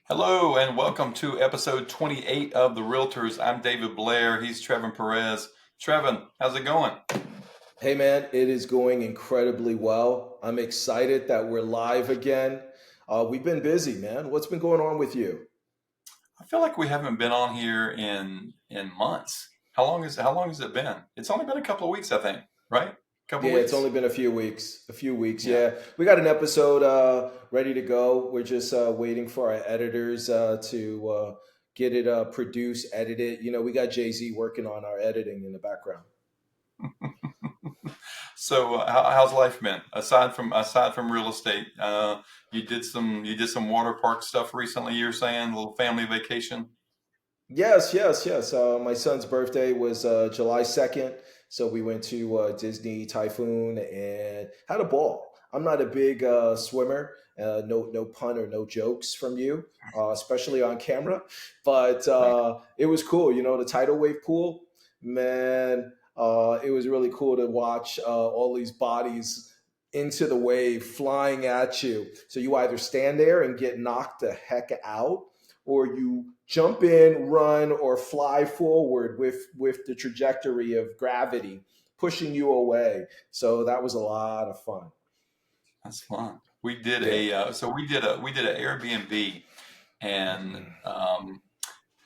Hello and welcome to episode 28 of the Realtors. I'm David Blair. He's Trevin Perez. Trevin, how's it going? Hey man, it is going incredibly well. I'm excited that we're live again. We've been busy, man. What's been going on with you? I feel like we haven't been on here in months. How long has it been? It's only been a couple of weeks, I think, right? A couple of Yeah, it's weeks? only been a few weeks. A few weeks, Yeah. yeah. We got an episode ready to go. We're just waiting for our editors to get it produced, edited. You know, we got Jay Z working on our editing in the background. So how's life been aside from real estate? You did some water park stuff recently. You're saying a little family vacation. Yes, yes, yes. My son's birthday was July 2nd. So we went to Disney Typhoon and had a ball. I'm not a big swimmer. No pun or no jokes from you, especially on camera. But it was cool. You know, the tidal wave pool, man, it was really cool to watch all these bodies into the wave flying at you. So you either stand there and get knocked the heck out, or you jump in, run, or fly forward with the trajectory of gravity pushing you away. So that was a lot of fun. That's fun. We did Yeah. a so we did an Airbnb and Mm.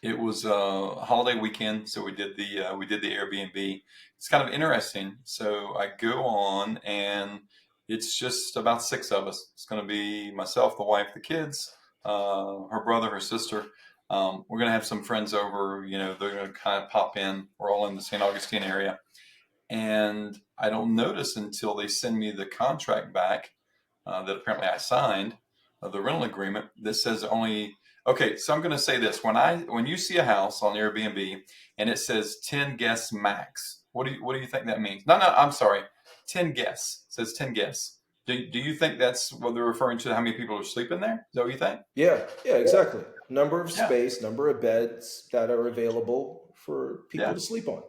it was a holiday weekend, so we did the Airbnb. It's kind of interesting. So I go on, and it's just about six of us. It's going to be myself, the wife, the kids, her brother, her sister. We're going to have some friends over. They're going to kind of pop in. We're all in the St. Augustine area, and I don't notice until they send me the contract back that apparently I signed, the rental agreement that says only. Okay, so I'm going to say this: when you see a house on Airbnb and it says 10 guests max, what do you think that means? No, no, I'm sorry, 10 guests. It says 10 guests. Do you think that's what they're referring to? How many people are sleeping there? Is that what you think? Yeah, yeah, exactly. Number of Yeah, space, number of beds that are available for people yeah. to sleep on.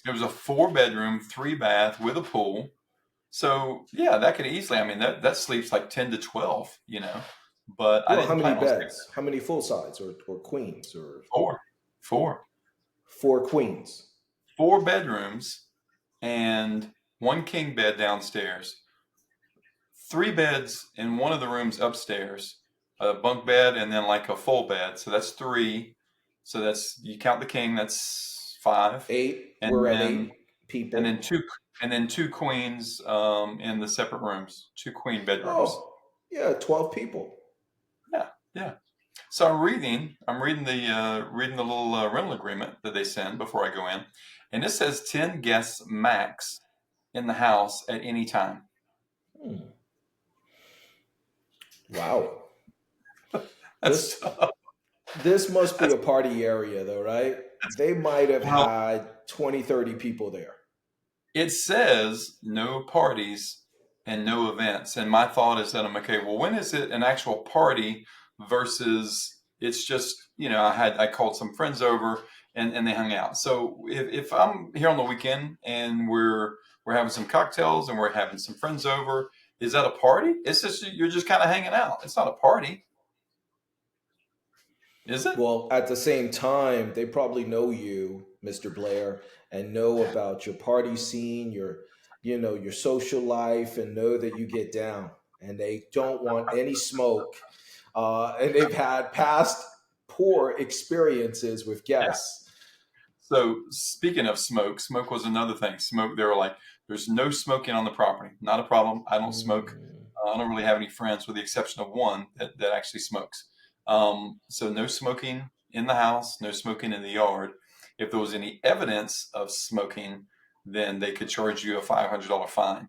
It was a four-bedroom, three bath with a pool. So yeah, that could easily. I mean, that sleeps like 10 to 12. But I Well, how didn't many plan on sleeping beds? How many full size or queens or four, four, four queens? four bedrooms and one king bed downstairs, three beds in one of the rooms upstairs, a bunk bed, and then like a full bed. So that's three. So that's you count the king. That's five, Eight. and We're at then eight and then people. two queens in the separate rooms, two queen bedrooms. Oh, yeah, 12 people. Yeah, yeah. So I'm reading the little rental agreement that they send before I go in, and it says 10 guests max in the house at any time. Hmm. Wow. That's This this must be that's a party area though, right? They might have well, had 20, 30 people there. it says no parties and no events, and my thought is that I'm okay. Well, when is it an actual party versus it's just I called some friends over and they hung out. So if I'm here on the weekend and we're having some cocktails and we're having some friends over, is that a party? It's just you're just kind of hanging out. It's not a party, is it? Well, at the same time, they probably know you, Mr. Blair, and know about your party scene, your social life, and know that you get down. And they don't want any smoke. And they've had past poor experiences with Yeah. guests. So speaking of smoke, smoke was another thing. Smoke, they were like, there's no smoking on the property. Not a problem. I don't smoke. Mm. I don't really have any friends with the exception of one that actually smokes. So no smoking in the house, no smoking in the yard. If there was any evidence of smoking, then they could charge you a $500 fine.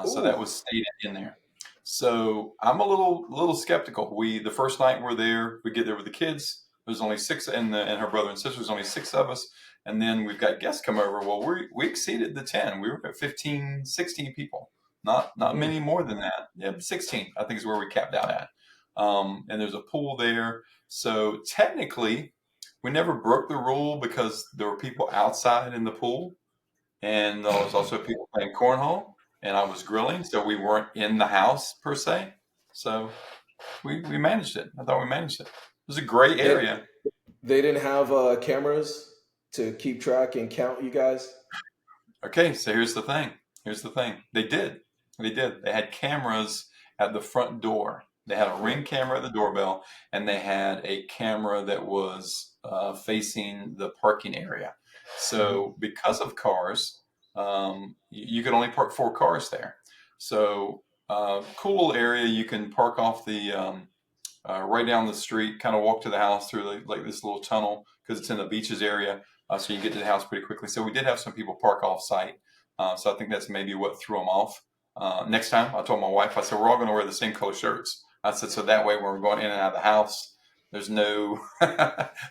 So that Ooh. was stated in there. So I'm a little skeptical. The first night we're there, we get there with the kids. There's only six, and her brother and sister. There's only six of us, and then we've got guests come over. Well, we exceeded the 10. We were at 15, 16 people. Not Mm. many more than that. Yeah, 16, I think is where we capped out at. And there's a pool there. So technically, we never broke the rule because there were people outside in the pool, and there was also people playing cornhole, and I was grilling, so we weren't in the house per se. So we managed it. I thought we managed it. was a great They area. they didn't have cameras to keep track and count you guys. Okay, so here's the thing. Here's the thing. They did. They did. They had cameras at the front door. They had a Yeah. ring camera at the doorbell, and they had a camera that was facing the parking area. Hmm. So because of cars, you could only park 4 cars there. So cool area. You can park off the right down the street, kind of walk to the house through like this little tunnel because it's in the beaches area. So you get to the house pretty quickly. So we did have some people park off site. So I think that's maybe what threw them off. Next time, I told my wife, I said, we're all going to wear the same color shirts. I said, so that way when we're going in and out of the house, there's no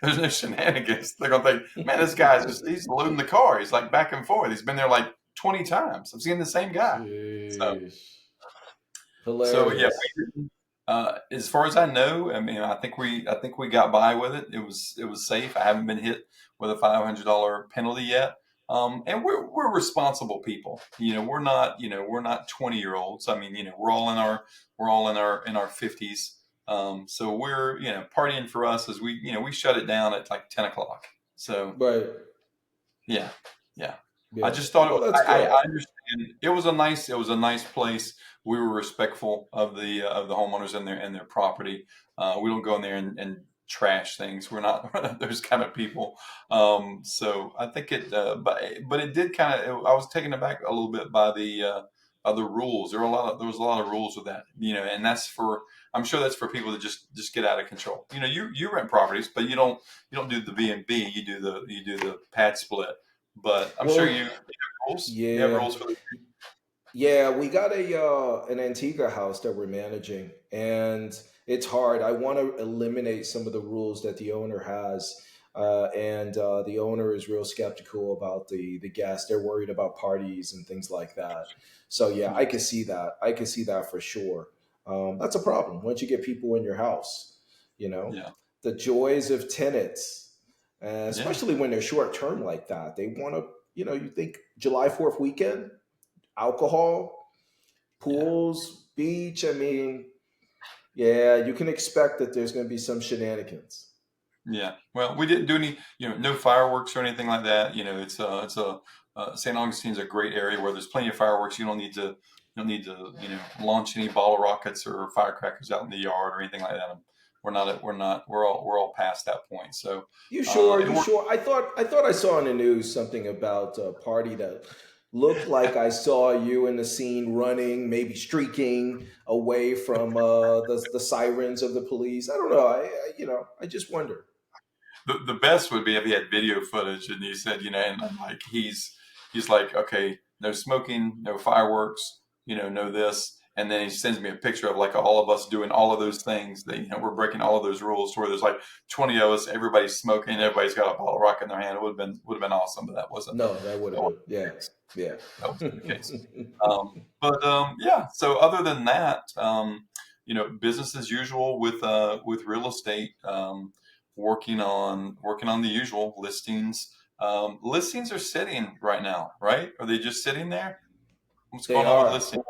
there's no shenanigans. They're going to think, man, this guy's just, he's loading the car. He's like back and forth. He's been there like 20 times. I'm seeing the same guy. So, Jeez. so yeah, Hilarious. as far as I know, I mean, I think we got by with it. It was safe. I haven't been hit with a $500 penalty yet. And we're responsible people. We're not 20-year-olds. I mean, we're all in our 50s. So we're partying for us is we shut it down at like 10 o'clock. So Right. yeah, yeah. I Yeah. just thought Well, that's I good. understand. It was a nice place. We were respectful of the homeowners and their property. We don't go in there and trash things. We're not those kind of people. So I think but it did kind of. I was taken aback a little bit by the other rules. There was a lot of rules with that. And that's for. I'm sure that's for people that just get out of control. You rent properties, but you don't do the B&B. You do the pad split. But I'm sure Well, you have rules. You have yeah. rules for the. Yeah, we got a an Antigua house that we're managing, and it's hard. I want to eliminate some of the rules that the owner has, and the owner is real skeptical about the guests. They're worried about parties and things like that. So yeah, I Yeah, can see that. I can see that for sure. That's a problem once you get people in your house. You know, yeah, the joys of tenants, yeah, especially when they're short term like that. They want to, you think July 4th weekend alcohol, yeah. pools, beach. I mean, yeah, you can expect that there's going to be some shenanigans. Yeah. Well, we didn't do any, no fireworks or anything like that. It's a St. Augustine's a great area where there's plenty of fireworks. You don't need to, launch any bottle rockets or firecrackers out in the yard or anything like that. We're all past that point. So, You sure? it You worked. sure? I thought I saw in the news something about a party that looked like I saw you in the scene running, maybe streaking away from the sirens of the police. I don't know. I just wonder. The best would be if he had video footage and he said, and like he's like, okay, no smoking, no fireworks, no this, and then he sends me a picture of like all of us doing all of those things that we're breaking all of those rules to where there's like 20 of us, everybody's smoking, everybody's got a bottle rocket in their hand. It would have been awesome, but No, that would that have wasn't been, yeah, the case. yeah. That wasn't the case. But yeah, so other than that, business as usual with real estate, working on the usual listings. Listings are sitting right now, right? Are they just sitting there? What's They going on with are. listings?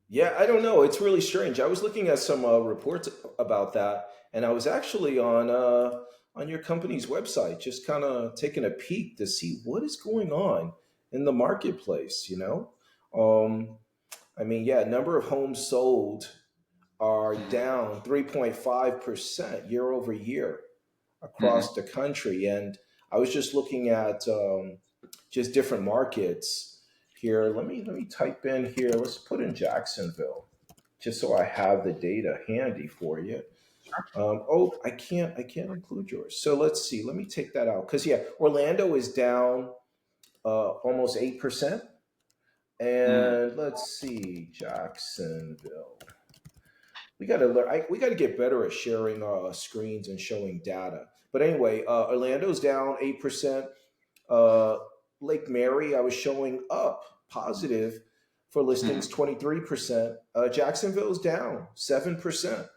Yeah, I don't know. It's really strange. I was looking at some reports about that, and I was actually on your company's website, just kind of taking a peek to see what is going on in the marketplace. Um, I mean, yeah, number of homes sold are Hmm. down 3.5% year over year Hmm. across the country, and I was just looking at just different markets here. Let me type in here. Let's put in Jacksonville, just so I have the data handy for you. Oh, I can't include yours. So let's see. Let me take that out because yeah, Orlando is down almost 8%, Hmm. and let's see, Jacksonville. We got to learn. We got to get better at sharing screens and showing data. But anyway, Orlando's down 8%. Uh, Lake Mary, I was showing up positive for listings Hmm. 23%. Jacksonville's down 7%.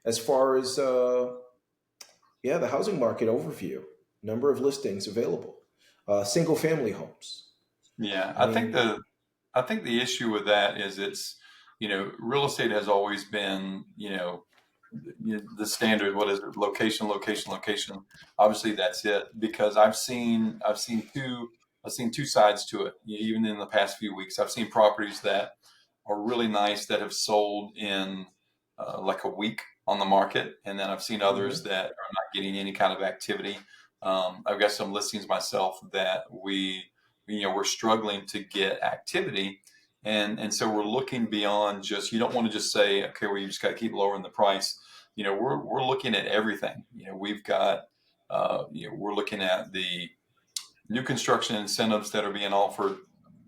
As far as, yeah, the housing market overview, number of listings available, single family homes. Yeah, I mean, I think the issue with that is real estate has always been the standard, what is it? Location, location, location. Obviously, that's it because I've seen two sides to it. Even in the past few weeks, I've seen properties that are really nice that have sold in like a week on the market, and then I've seen others Hmm. that are not getting any kind of activity. I've got some listings myself that we're struggling to get activity, and so we're looking beyond just, you don't want to just say, okay, well, you just got to keep lowering the price. We're looking at everything. We've got we're looking at the new construction incentives that are being offered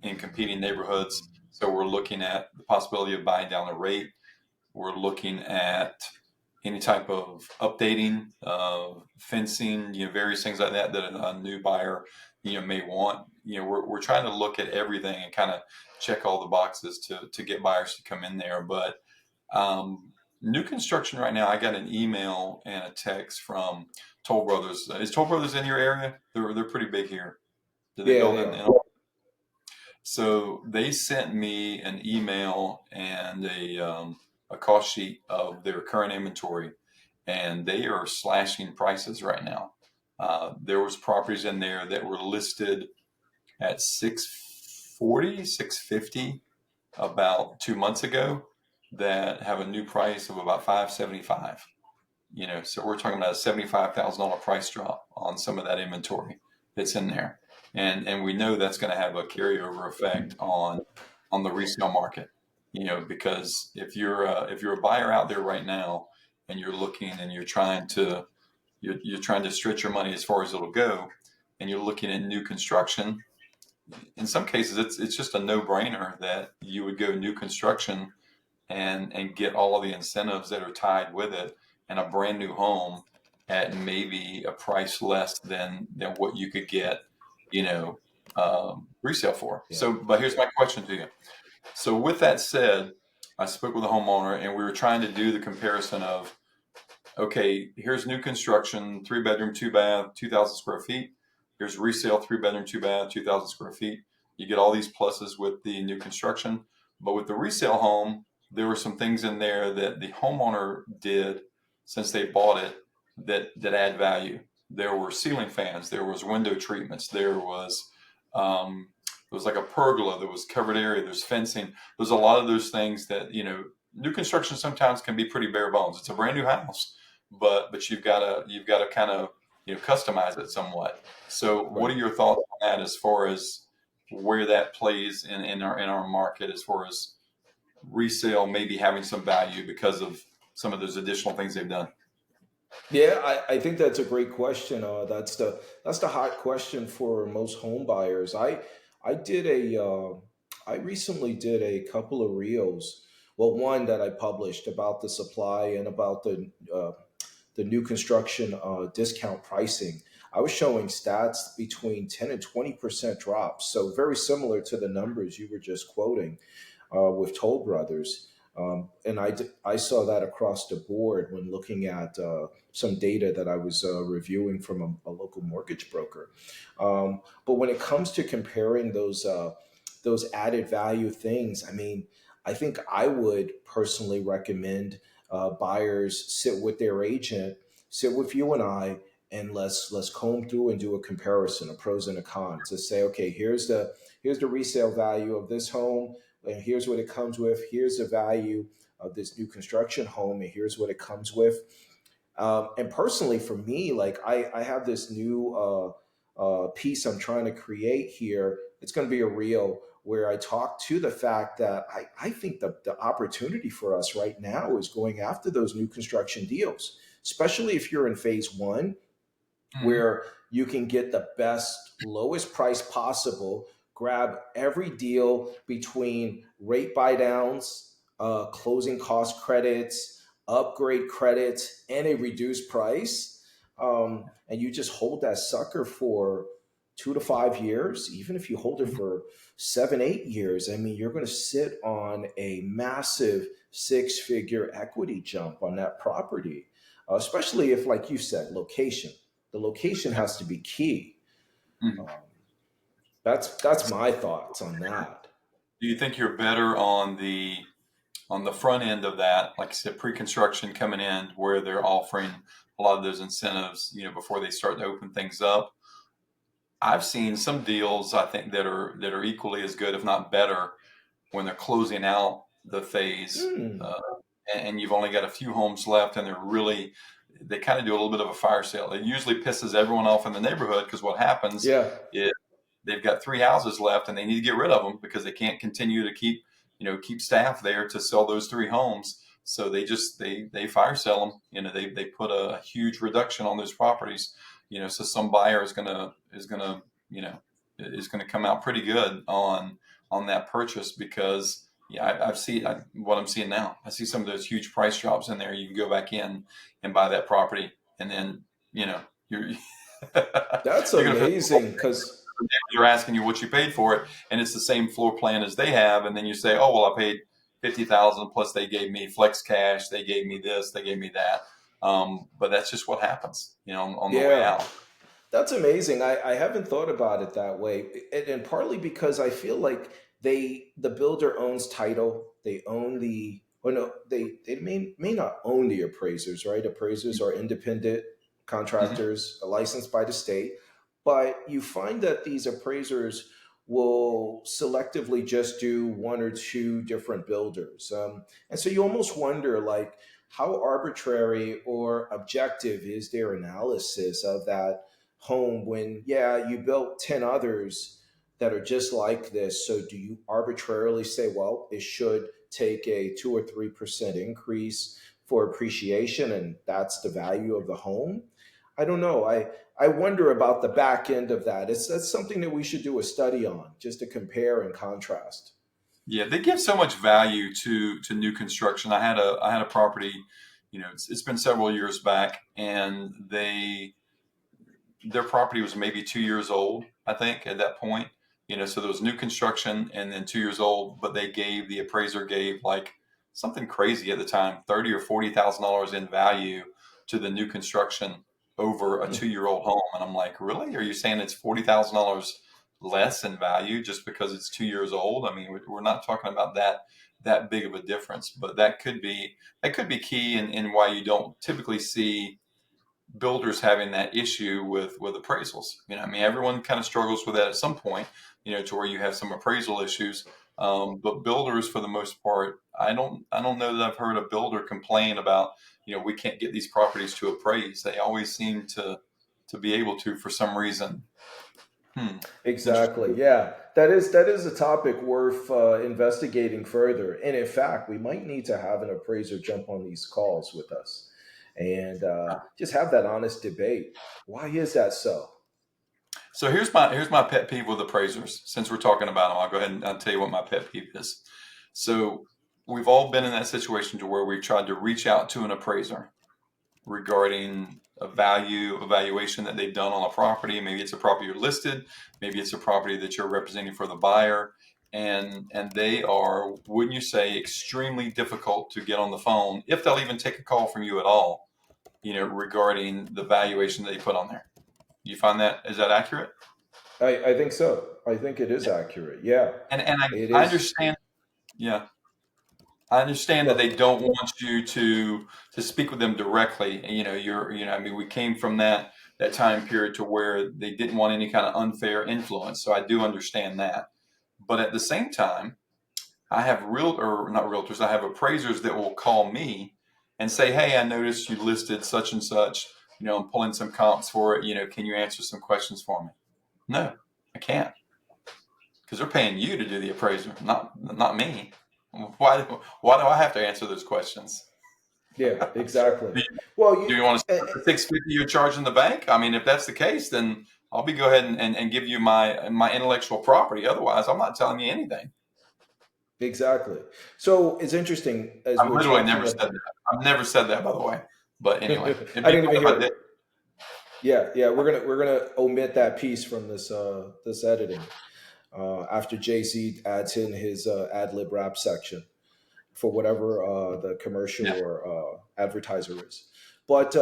in competing neighborhoods. So we're looking at the possibility of buying down the rate. We're looking at any type of updating, fencing, various things like that that a new buyer, may want. We're trying to look at everything and kind of check all the boxes to get buyers to come in there. But new construction right now, I got an email and a text from Toll Brothers. Is Toll Brothers in your area? They're pretty big here. Do they Yeah, build they in? are. So they sent me an email and a cost sheet of their current inventory, and they are slashing prices right now. There was properties in there that were listed at 640, 650 about 2 months ago that have a new price of about 575. So we're talking about a $75,000 price drop on some of that inventory that's in there, and we know that's going to have a carryover effect on the resale market. Because if you're a buyer out there right now and you're looking and you're trying to stretch your money as far as it'll go, and you're looking at new construction, in some cases it's just a no brainer that you would go new construction and get all of the incentives that are tied with it, and a brand new home at maybe a price less than what you could get, resale for. Yeah. So, but here's my question to you. So, with that said, I spoke with a homeowner, and we were trying to do the comparison of, okay, here's new construction, 3 bedroom, 2 bath, 2,000 square feet. Here's resale, 3 bedroom, 2 bath, 2,000 square feet. You get all these pluses with the new construction. But with the resale home, there were some things in there that the homeowner did since they bought it that add value. There were ceiling fans, there was window treatments, there was like a pergola, there was covered area, there's fencing. There's a lot of those things that, new construction sometimes can be pretty bare bones. It's a brand new house, but you've got to kind of customize it somewhat. So what Right. are your thoughts on that as far as where that plays in our market, as far as resale maybe having some value because of some of those additional things they've done? Yeah, I think that's a great question. That's the hot question for most home buyers. I did I recently did a couple of reels. Well, one that I published about the supply and about the new construction discount pricing. I was showing stats between 10 and 20% drops, so very similar to the numbers you were just quoting with Toll Brothers. And I saw that across the board when looking at some data that I was reviewing from a local mortgage broker. But when it comes to comparing those added value things, I mean, I think I would personally recommend buyers sit with their agent, sit with you and I, and let's comb through and do a comparison, a pros and a cons. To say, okay, here's the resale value of this home, and here's what it comes with. Here's the value of this new construction home, and here's what it comes with. And personally, for me, like I have this new piece I'm trying to create here. It's going to be a reel where I talk to the fact that I think the opportunity for us right now is going after those new construction deals, especially if you're in phase one, Mm-hmm. where you can get the best, lowest price possible, grab every deal between rate buy downs, closing cost credits, upgrade credits, and a reduced price. And you just hold that sucker for 2 to 5 years. Even if you hold it for 7, 8 years, I mean, you're going to sit on a massive six-figure equity jump on that property, especially if, like you said, location. The location has to be key. Mm-hmm. Um, that's my thoughts on that. Do you think you're better on the on the front end of that, like I said, pre-construction coming in, where they're offering a lot of those incentives, before they start to open things up. I've seen some deals, I think, that are equally as good, if not better, when they're closing out the phase, Hmm. and you've only got a few homes left, and they kind of do a little bit of a fire sale. It usually pisses everyone off in the neighborhood, because what happens Yeah. is they've got three houses left and they need to get rid of them because they can't continue to keep staff there to sell those three homes. So they fire sell them. They put a huge reduction on those properties. So some buyer is gonna come out pretty good on that purchase, because yeah, I've seen what I'm seeing now. I see some of those huge price drops in there. You can go back in and buy that property, and then you're That's you're gonna amazing because you're asking you what you paid for it, and it's the same floor plan as they have, and then you say, "Oh, well, I paid 50,000 plus they gave me flex cash, they gave me this, they gave me that." But that's just what happens, on the way yeah, out. that's amazing. I haven't thought about it that way, and partly because I feel like the builder owns title. They own the or no, they may not own the appraisers, right? Appraisers are independent Hmm. contractors, licensed by the state, but you find that these appraisers will selectively just do one or two different builders, and so you almost wonder like how arbitrary or objective is their analysis of that home when, yeah, you built 10 others that are just like this. So do you arbitrarily say, well, it should take a 2 or 3% increase for appreciation and that's the value of the home? I don't know. I wonder about the back end of that. That's something that we should do a study on just to compare and contrast. Yeah, they give so much value to new construction. I had a property, it's been several years back, and their property was maybe 2 years old, I think, at that point. So there was new construction and then 2 years old, but the appraiser gave like something crazy at the time, $30,000 or $40,000 in value to the new construction over a Hmm. 2-year-old home. And I'm like, really? Are you saying it's $40,000 less in value just because it's 2 years old? I mean, we're not talking about that big of a difference, but that could be key in why you don't typically see builders having that issue with appraisals. I mean, everyone kind of struggles with that at some point, to where you have some appraisal issues. But builders, for the most part, I don't know that I've heard a builder complain about, we can't get these properties to appraise. They always seem to be able to, for some reason. Hmm. Exactly. Interesting. Yeah, that is a topic worth investigating further. And in fact, we might need to have an appraiser jump on these calls with us and just have that honest debate. Why is that so? So here's my pet peeve with appraisers. Since we're talking about them, I'll go ahead and I'll tell you what my pet peeve is. So we've all been in that situation to where we've tried to reach out to an appraiser regarding a evaluation that they've done on a property. Maybe it's a property you're listed, maybe it's a property that you're representing for the buyer, and they are, wouldn't you say, extremely difficult to get on the phone, if they'll even take a call from you at all, regarding the valuation that they put on there. You find that, is that accurate? I think so. I think it is Yeah. accurate. Yeah, And it I is. understand. Yeah, I understand that they Well, don't want you to speak with them directly. And, I mean, we came from that time period to where they didn't want any kind of unfair influence. So I do understand that. But at the same time, I have or not realtors, I have appraisers that will call me and say, "Hey, I noticed you listed such and such. I'm pulling some comps for it. Can you answer some questions for me?" No, I can't, because they're paying you to do the appraisal, not me. Why do I have to answer those questions? yeah, exactly. Do Well, do you you want to start the 650 you're charging the bank? I mean, if that's the case, then I'll go ahead and give you my intellectual property. Otherwise, I'm not telling you anything. exactly. So it's interesting as I've we're literally talking never said about. that. I've never said that, by the way. But anyway, it'd I be didn't cool even if I hear did. it. Yeah, yeah. We're gonna omit that piece from this editing after JC adds in his ad lib rap section for whatever the commercial Yeah. or advertiser is. But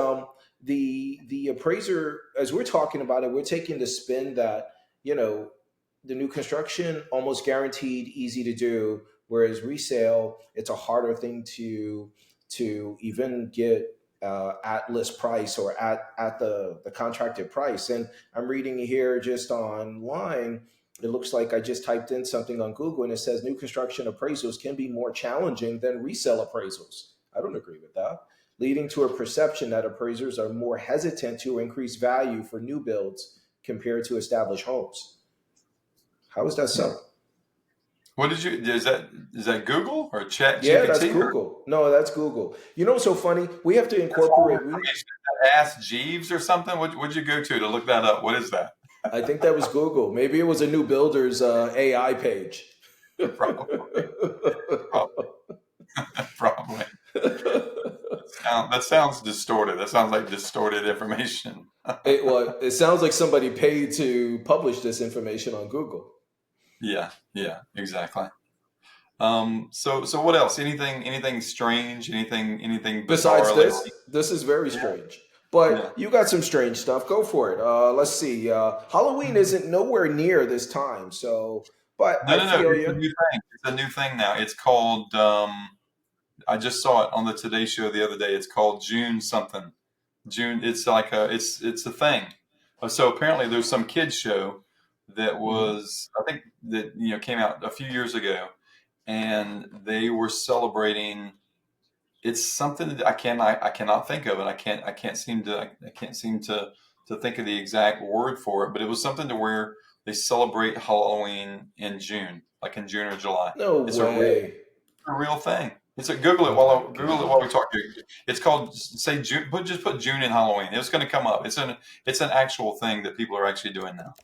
the appraiser, as we're talking about it, we're taking the spin that you know the new construction almost guaranteed easy to do. Whereas resale, it's a harder thing to even get at list price or at the contracted price. And I'm reading here just online. It looks like I just typed in something on Google and it says new construction appraisals can be more challenging than resale appraisals. I don't agree with that, leading to a perception that appraisers are more hesitant to increase value for new builds compared to established homes. How is that Hmm. so? What did you? Is that Google or Chat Yeah, that's GPT or Google. No, that's Google. You know what's so funny? We have to that's all incorporate. We information? Ask Jeeves or something. What'd you go to look that up? What is that? I think that was Google. Maybe it was a new builder's AI page. Probably, probably. That sounds distorted. That sounds like distorted information. It sounds like somebody paid to publish this information on Google. Yeah, yeah, exactly. So what else? Anything strange? Anything Besides bizarre? Like, this is very yeah, strange. yeah. But you got some strange stuff. Go for it. Let's see. Halloween isn't nowhere near this time, so but No, I no, no. feel It's a you. new thing. It's a new thing now. It's called. I just saw it on the Today Show the other day. It's called June something. June. It's like it's a thing. So apparently there's some kids show that Hmm. was I think that came out a few years ago, and they were celebrating. It's something that I cannot think of it. I can't seem to think of the exact word for it, but it was something to where they celebrate Halloween in June, like in June or July. No It's a real way. a real thing. It's a Google it Oh my while god. we talk. It's called say June. Just put June in Halloween. It's going to come up. It's an actual thing that people are actually doing now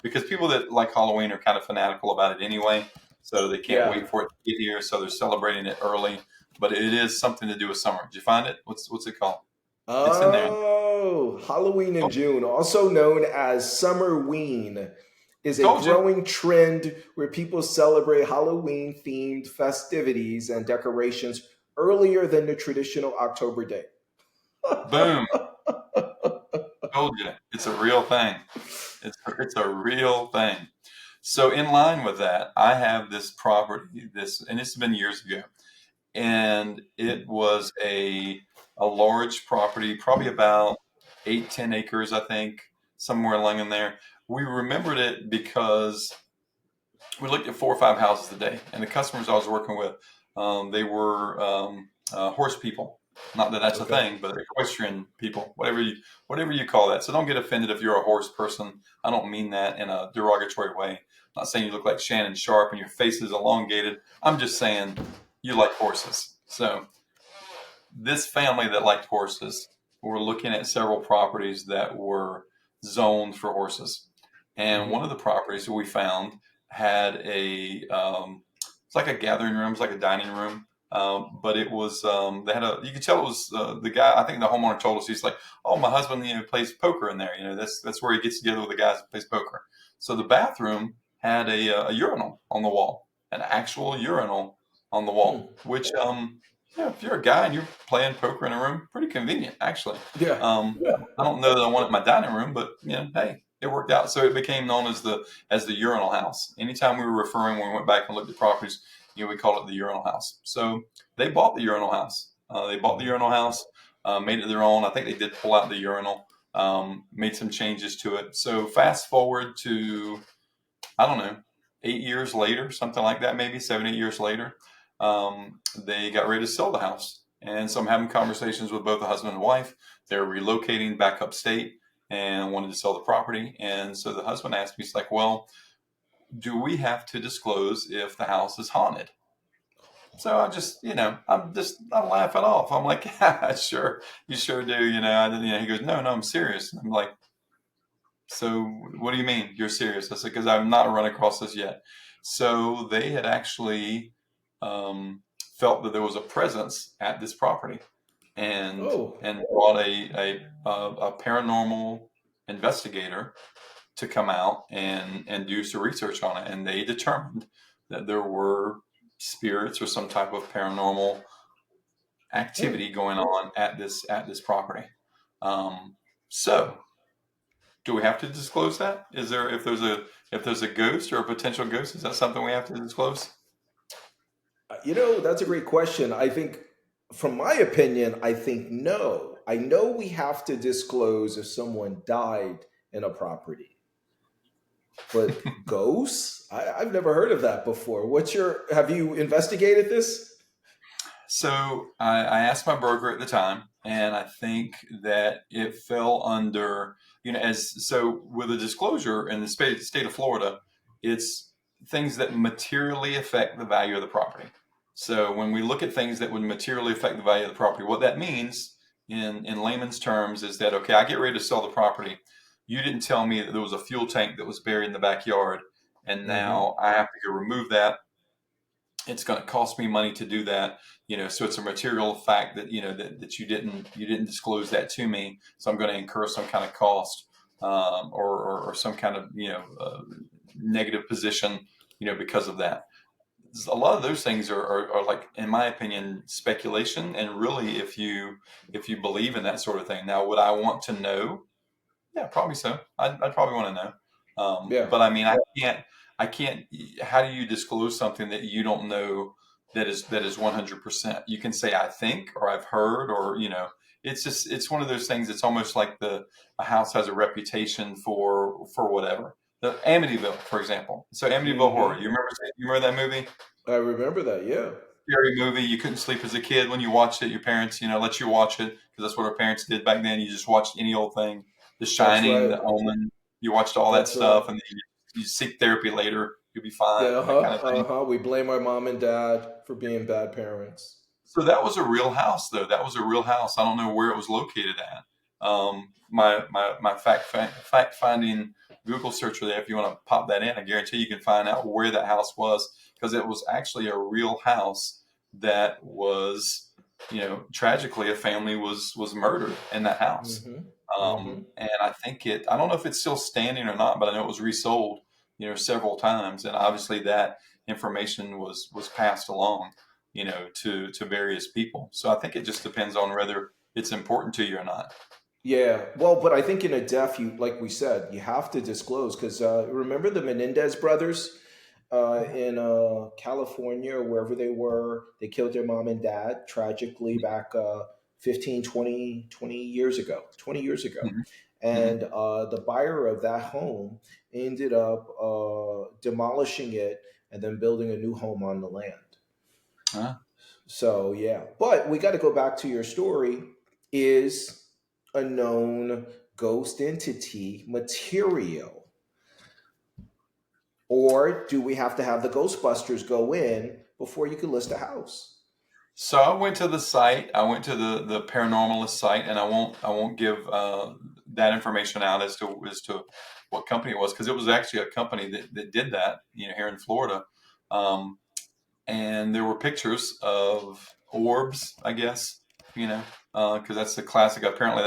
because people that like Halloween are kind of fanatical about it anyway. So they can't Yeah. wait for it to get here. So they're celebrating it early. But it is something to do with summer. Did you find it? What's it called? It's in there. Oh, Halloween in June, also known as Summerween, is a Told you. growing trend where people celebrate Halloween themed festivities and decorations earlier than the traditional October day. Boom. Told you. It's a real thing. It's a real thing. So in line with that, I have this property. And it's been years ago. And it was a large property, probably about 8-10 acres, I think, somewhere along in there. We remembered it because we looked at 4 or 5 houses a day, and the customers I was working with, they were horse people. Not that that's a Okay. thing, but equestrian people, whatever you call that. So don't get offended if you're a horse person. I don't mean that in a derogatory way. I'm not saying you look like Shannon Sharp and your face is elongated. I'm just saying you like horses. So this family that liked horses were looking at several properties that were zoned for horses. And one Hmm. of the properties that we found had it's like a gathering room, it's like a dining room. But it was, they had you could tell it was the guy, I think the homeowner told us, he's like, oh, my husband, plays poker in there. That's where he gets together with the guys that plays poker. So the bathroom had a urinal on the wall, an actual urinal on the Hmm. wall, which, yeah, if you're a guy and you're playing poker in a room, pretty convenient, actually. Yeah. I don't know that I want it in my dining room, but hey, it worked out. So it became known as the urinal house. Anytime we were referring, when we went back and looked at properties, we called it the urinal house. So they bought the urinal house. Made it their own. I think they did pull out the urinal, made some changes to it. So fast forward to, I don't know, 8 years later, something like that, maybe 7, 8 years later, they got ready to sell the house. And so I'm having conversations with both the husband and wife. They're relocating back upstate and wanted to sell the property. And so the husband asked me, he's like, well, do we have to disclose if the house is haunted? So I laugh it off. I'm like, yeah, sure, you sure do. He goes, no, I'm serious. I'm like, so what do you mean you're serious? I said, because I've not run across this yet. So they had actually felt that there was a presence at this property and Oh. and brought a paranormal investigator to come out and do some research on it. And they determined that there were spirits or some type of paranormal Hmm. activity going on at this property. So do we have to disclose that? Is there if there's a ghost or a potential ghost, is that something we have to disclose? That's a great question. I think, from my opinion, I think no. I know we have to disclose if someone died in a property, but ghosts? I've never heard of that before. Have you investigated this? So I asked my broker at the time, and I think that it fell under, as so with a disclosure in the state of Florida, it's things that materially affect the value of the property. So when we look at things that would materially affect the value of the property, what that means in layman's terms is that, okay, I get ready to sell the property. You didn't tell me that there was a fuel tank that was buried in the backyard, and Mm-hmm. now I have to go remove that. It's going to cost me money to do that, so it's a material fact that that you didn't disclose that to me, so I'm going to incur some kind of cost, or some kind of negative position, because of that. A lot of those things are like, in my opinion, speculation, and really, if you believe in that sort of thing. Now, would I want to know? Yeah, probably so. I'd probably want to know. Yeah. But I mean, I can't. How do you disclose something that you don't know, that is 100%? You can say I think, or I've heard, or it's one of those things. It's almost like a house has a reputation for whatever. The Amityville, for example. So Amityville Horror. Mm-hmm. You remember that movie? I remember that. Yeah. Scary movie. You couldn't sleep as a kid when you watched it. Your parents, let you watch it because that's what our parents did back then. You just watched any old thing. The That's Shining, right. The Omen. You watched all that That's right. stuff, and then you seek therapy later. You'll be fine. Yeah. That kind Uh-huh. of thing. Uh-huh. We blame our mom and dad for being bad parents. So that was a real house, though. That was a real house. I don't know where it was located at. My fact finding Google searcher there. If you want to pop that in, I guarantee you can find out where that house was, because it was actually a real house that was, tragically, a family was murdered in that house. Mm-hmm. Mm-hmm. And I think I don't know if it's still standing or not, but I know it was resold, several times, and obviously that information was passed along, to various people. So I think it just depends on whether it's important to you or not. Yeah, well, but I think in a death, like we said, you have to disclose because remember the Menendez brothers in California or wherever they were? They killed their mom and dad tragically back 15, 20 years ago, 20 years ago. Hmm. Hmm. And the buyer of that home ended up demolishing it and then building a new home on the land. Uh, So yeah, but we got to go back to your story. Is a known ghost entity material, or do we have to have the Ghostbusters go in before you can list a house? so I went to the site. I went to the paranormalist site, and I won't give that information out as to what company it was, because it was actually a company that did that, here in Florida. Um, and there were pictures of orbs, I guess, because that's the classic. Apparently,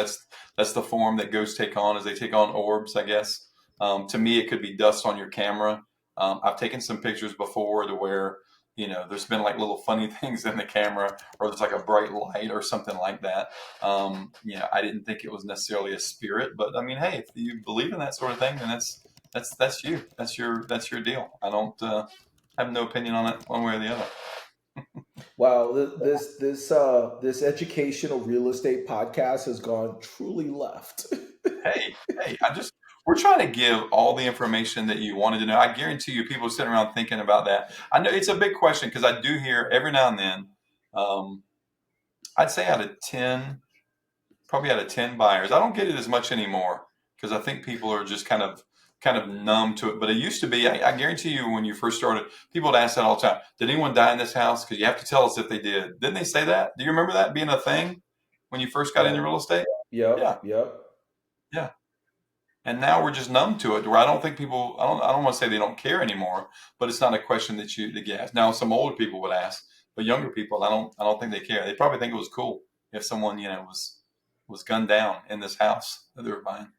that's the form that ghosts take on, is they take on orbs, I guess. To me, it could be dust on your camera. I've taken some pictures before to where, there's been like little funny things in the camera, or there's like a bright light or something like that. I didn't think it was necessarily a spirit, but I mean, hey, if you believe in that sort of thing, then that's you. That's your deal. I don't have no opinion on it one way or the other. Wow, this educational real estate podcast has gone truly left. Hey, we're trying to give all the information that you wanted to know. I guarantee you, people are sitting around thinking about that. I know it's a big question, because I do hear every now and then. Um, I'd say out of 10, probably out of 10 buyers, I don't get it as much anymore, because I think people are just kind of numb to it. But it used to be. I guarantee you, when you first started, people would ask that all the time. Did anyone die in this house? Because you have to tell us if they did. Didn't they say that? Do you remember that being a thing when you first got into Right. real estate? Yeah, Yep. Yep. yeah. And now we're just numb to it. Where I don't think people. I don't want to say they don't care anymore, but it's not a question that get asked. Now some older people would ask, but younger people, I don't think they care. They probably think it was cool if someone, was gunned down in this house that they were buying.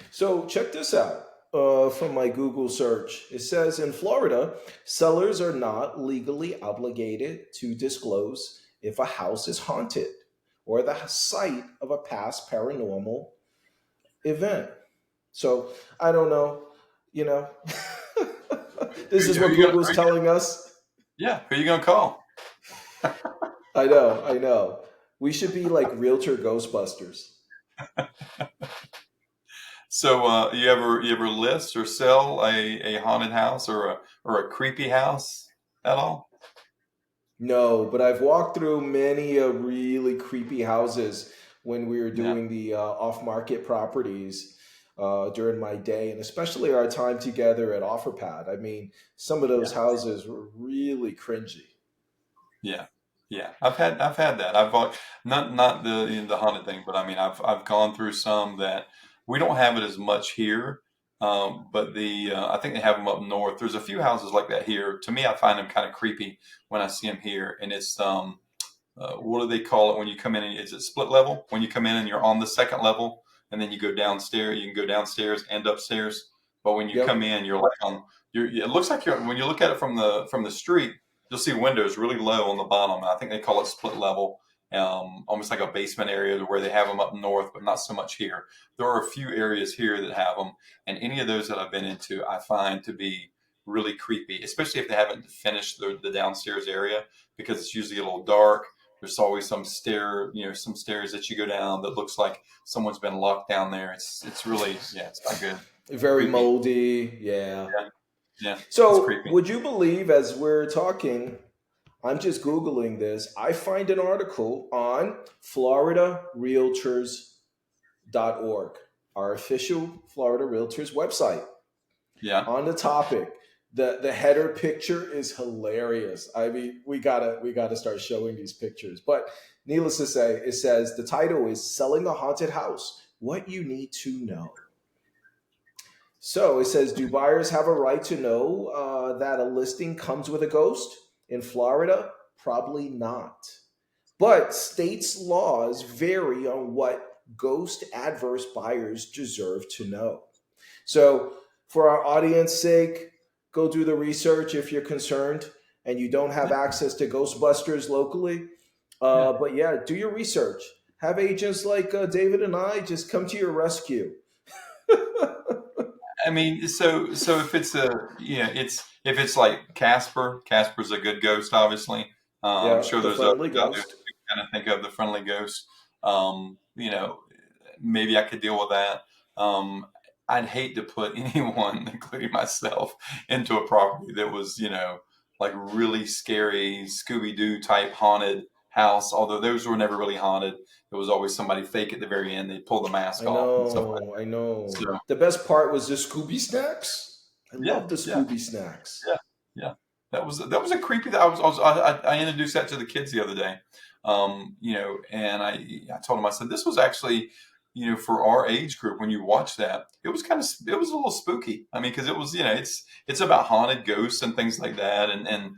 So check this out from my Google search. It says in Florida, sellers are not legally obligated to disclose if a house is haunted or the site of a past paranormal event. So I don't know, you know, Who, this is who are what you gonna? Google's telling us. Yeah, who are you gonna call? I know, I know. We should be like realtor Ghostbusters. So, you ever list or sell a haunted house or a creepy house at all? No, but I've walked through many really creepy houses when we were Yeah. doing the off-market properties during my day, and especially our time together at OfferPad. I mean, some of those Yeah. houses were really cringy. Yeah, yeah. I've had that. Not the haunted thing, but I mean I've gone through some that we don't have it as much here. But I think they have them up north. There's a few houses like that here. To me, I find them kind of creepy when I see them here, and it's what do they call it when you come in? And, is it split level? When you come in and you're on the second level, and then you go downstairs. You can go downstairs and upstairs. But when you come Yep. in, you're like on. It looks like you're when you look at it from the street, you'll see windows really low on the bottom. I think they call it split level, almost like a basement area where they have them up north, but not so much here. There are a few areas here that have them, and any of those that I've been into, I find to be really creepy, especially if they haven't finished the downstairs area because it's usually a little dark. There's always some stairs that you go down that looks like someone's been locked down there. It's really, yeah, it's not good. Very Creepy. moldy. Yeah. Yeah, yeah, it's So, creepy. would you believe, as we're talking, I'm just Googling this, I find an article on FloridaRealtors.org, our official Florida Realtors website, Yeah. on the topic. The header picture is hilarious. I mean, we gotta start showing these pictures. But needless to say, it says the title is Selling a Haunted House: What You Need to Know. So it says, do buyers have a right to know that a listing comes with a ghost? In Florida, probably not. But states' laws vary on what ghost adverse buyers deserve to know. So, for our audience sake, go do the research if you're concerned and you don't have Yeah. access to Ghostbusters locally. Yeah. But yeah, do your research. Have agents like David and I just come to your rescue. I mean, so if it's it's if it's like Casper, Casper's a good ghost, obviously. I'm Yeah, sure the there's others friendly out there ghost. that you kind of think of the friendly ghost. Maybe I could deal with that. Um, I'd hate to put anyone, including myself, into a property that was, like really scary Scooby Doo type haunted house. Although those were never really haunted. It was always somebody fake at the very end. They pull the mask I off and stuff like know, I know. that. So The best part was the Scooby snacks. I yeah, love the yeah. Scooby snacks. Yeah, yeah. That was a creepy. I introduced that to the kids the other day. And I told them I said this was actually, for our age group when you watch that, it was a little spooky. I mean, because it was it's about haunted ghosts and things like that, and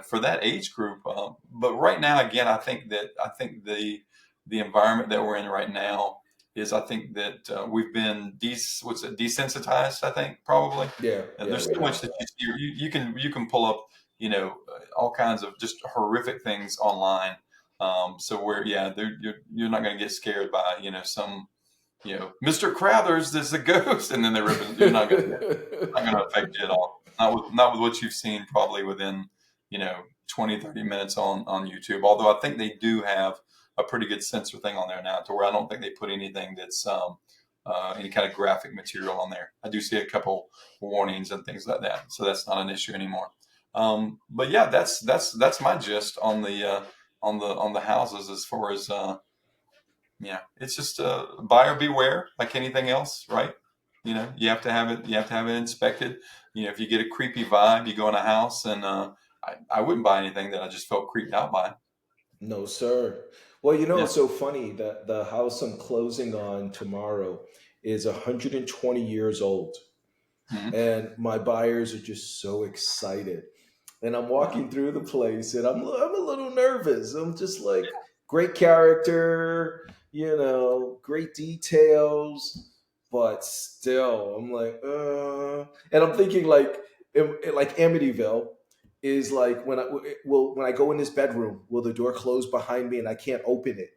for that age group. But right now, again, I think the environment that we're in right now is I think that we've been desensitized. I think probably. Yeah, And yeah, there's we so much have. that you can pull up, all kinds of just horrific things online. So where yeah, you're not going to get scared by some Mr. Crothers, there's a ghost, and then they rip it. You're not going to affect you at all. Not with what you've seen probably within 20 30 minutes on YouTube. Although I think they do have a pretty good censor thing on there now, to where I don't think they put anything that's any kind of graphic material on there. I do see a couple warnings and things like that, so that's not an issue anymore. But yeah, that's my gist on the houses as far as yeah, it's just buyer beware, like anything else, right? You have to have it. You have to have it inspected. If you get a creepy vibe, you go in a house, and I wouldn't buy anything that I just felt creeped out by. No, sir. Well, Yeah. it's so funny that the house I'm closing on tomorrow is 120 years old. Mhm. And my buyers are just so excited. And I'm Yeah. walking through the place and I'm a little nervous. I'm just like, great character, great details, but still, I'm like, and I'm thinking like, like Amityville is like when I go in this bedroom, will the door close behind me and I can't open it,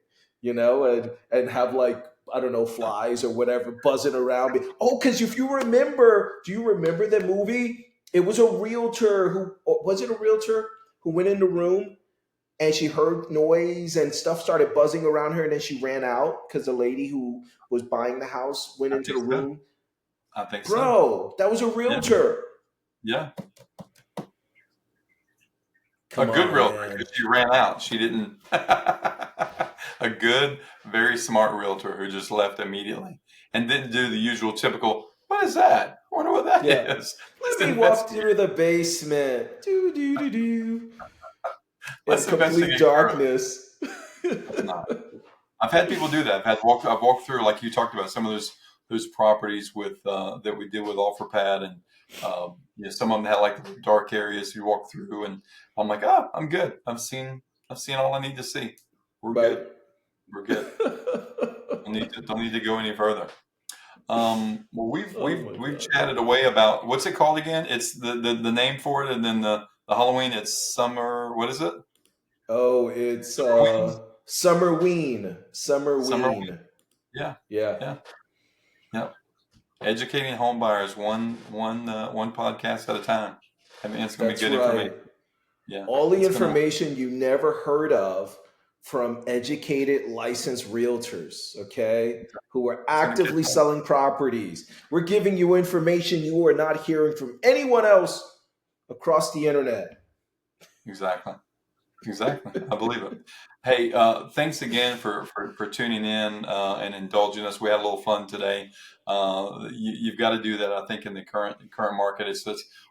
and have like I don't know, flies or whatever buzzing around me. Oh, because if you remember, do you remember the movie? It was a realtor who was it a realtor who went in the room and she heard noise and stuff started buzzing around her, and then she ran out because the lady who was buying the house went I into think the so. room. I think so. Bro, that was a Yeah. realtor. Yeah. A Come good on, realtor man. because she ran out. She didn't. A good, very smart realtor who just left immediately and didn't do the usual typical, what is that? I wonder what that Yeah. is. Let Let's me walk investigate. through the basement. Do do do do. In Let's complete investigate further. darkness. Let's not. I've had people do that. I've walked through like you talked about some of those properties with that we did with OfferPad, and some of them had like dark areas you walk through, and I'm like, oh, I'm good. I've seen all I need to see. We're Right. good. We're good. Don't need to go any further. Well, Oh my we've god. chatted away about what's it called again? It's the name for it, and then the Halloween. It's summer. What is it? Oh, it's Summerween. Summerween. Summerween. Summerween. Yeah. Yeah, Yeah. Yeah. Educating home buyers one podcast at a time. I mean, it's going to be that's good information. right. Yeah, All the it's gonna information you never heard of from educated licensed realtors, okay, who are it's gonna catch actively on. selling properties. We're giving you information you are not hearing from anyone else across the internet. Exactly. Exactly. I believe it. Hey, thanks again for tuning in and indulging us. We had a little fun today. You've got to do that. I think in the current market, it's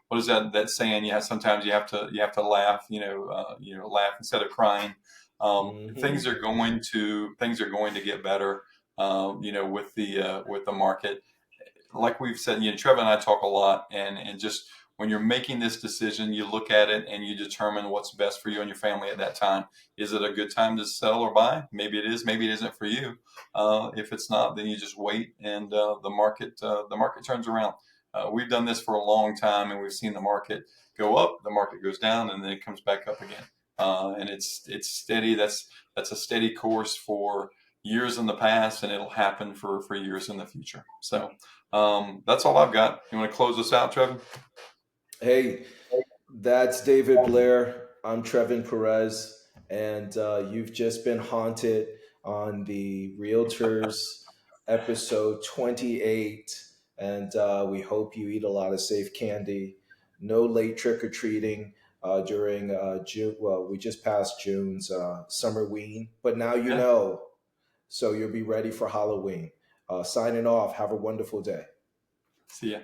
what is that saying? You have sometimes you have to laugh. Laugh instead of crying. Hmm. Things are going to get better. With the market, like we've said, Trevor and I talk a lot, and just when you're making this decision, you look at it and you determine what's best for you and your family at that time. Is it a good time to sell or buy? Maybe it is. Maybe it isn't for you. If it's not, then you just wait, and the market turns around. We've done this for a long time, and we've seen the market go up, the market goes down, and then it comes back up again. And it's steady. That's a steady course for years in the past, and it'll happen for years in the future. So that's all I've got. You want to close us out, Trevor? Hey, that's David Blair. I'm Trevin Perez, and you've just been haunted on the Realtors episode 28. And we hope you eat a lot of safe candy. No late trick or treating during June. Well, we just passed June's Summerween, but now you Yeah. know, so you'll be ready for Halloween. Signing off. Have a wonderful day. See ya.